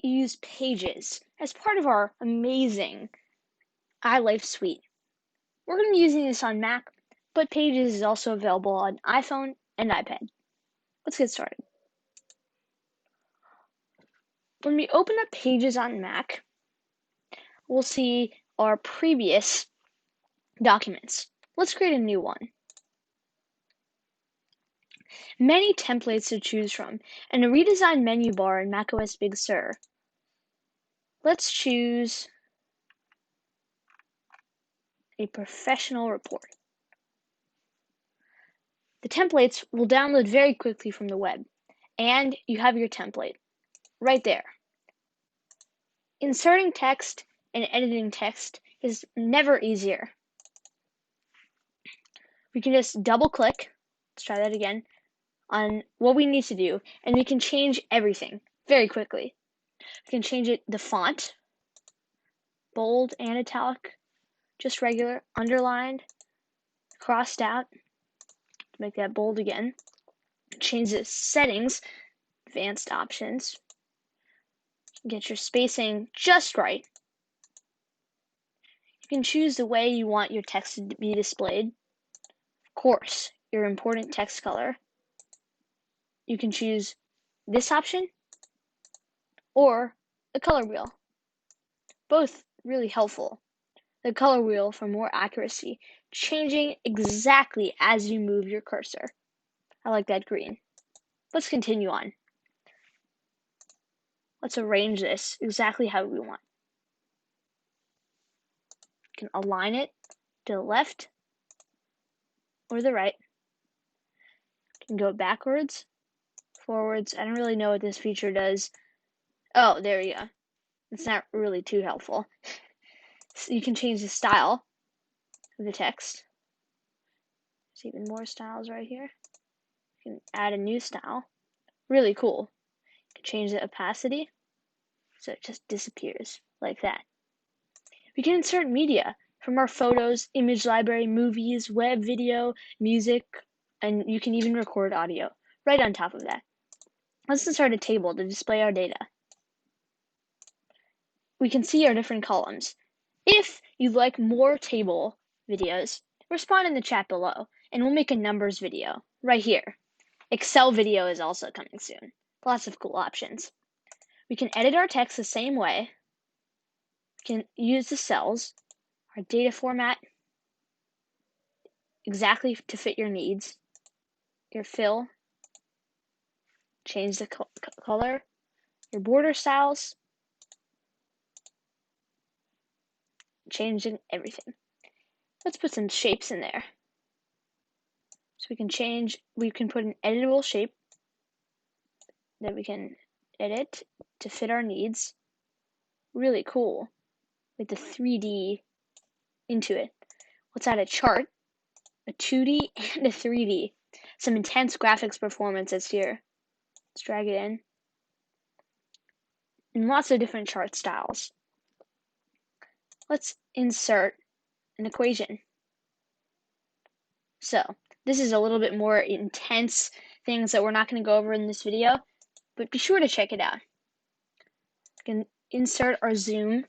use Pages as part of our amazing iLife suite. We're going to be using this on Mac, but Pages is also available on iPhone and iPad. Let's get started. When we open up Pages on Mac, we'll see our previous documents. Let's create a new one. Many templates to choose from, and a redesigned menu bar in macOS Big Sur. Let's choose a professional report. The templates will download very quickly from the web, and you have your template right there. Inserting text and editing text is never easier. We can just double click, let's try that again, on what we need to do, and we can change everything very quickly. We can change the font, bold and italic, just regular, underlined, crossed out, make that bold again. Change the settings, advanced options, get your spacing just right. You can choose the way you want your text to be displayed. Of course, your important text color. You can choose this option or the color wheel. Both really helpful. The color wheel for more accuracy, changing exactly as you move your cursor. I like that green. Let's continue on. Let's arrange this exactly how we want. You can align it to the left or the right. You can go backwards, forwards. I don't really know what this feature does. Oh, there you go. It's not really too helpful. So you can change the style of the text. There's even more styles right here. You can add a new style. Really cool. You can change the opacity so it just disappears like that. We can insert media from our photos, image library, movies, web video, music, and you can even record audio right on top of that. Let's insert a table to display our data. We can see our different columns. If you'd like more table videos, respond in the chat below, and we'll make a numbers video right here. Excel video is also coming soon. Lots of cool options. We can edit our text the same way. We can use the cells, our data format, exactly to fit your needs, your fill, change the color, your border styles, changing everything. Let's put some shapes in there. So we can put an editable shape that we can edit to fit our needs. Really cool with the 3D into it. Let's add a chart, a 2D and a 3D. Some intense graphics performances here. Let's drag it in. And lots of different chart styles. Let's insert an equation. So, this is a little bit more intense things that we're not going to go over in this video, but be sure to check it out. We can insert our zoom,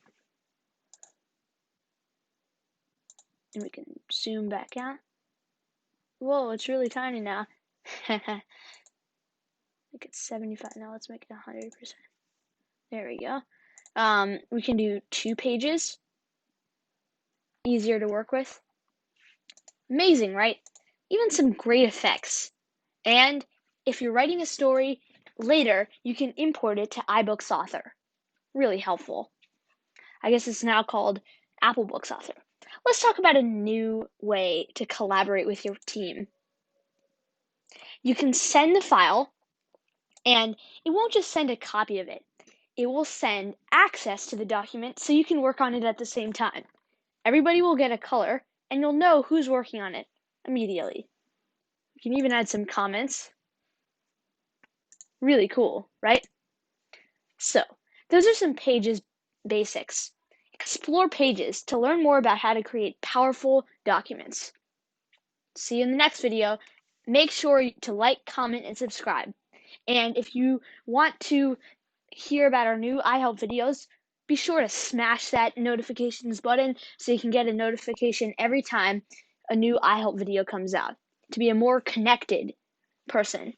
and we can zoom back out. Whoa, it's really tiny now. Make it 75. Now let's make it 100%. There we go. We can do 2 pages. Easier to work with. Amazing, right? Even some great effects. And if you're writing a story later, you can import it to iBooks Author. Really helpful. I guess it's now called Apple Books Author. Let's talk about a new way to collaborate with your team. You can send the file, and it won't just send a copy of it. It will send access to the document so you can work on it at the same time. Everybody will get a color, and you'll know who's working on it immediately. You can even add some comments. Really cool, right? So, those are some Pages basics. Explore Pages to learn more about how to create powerful documents. See you in the next video. Make sure to like, comment, and subscribe. And if you want to hear about our new iHelp videos, be sure to smash that notifications button so you can get a notification every time a new iHelp video comes out to be a more connected person.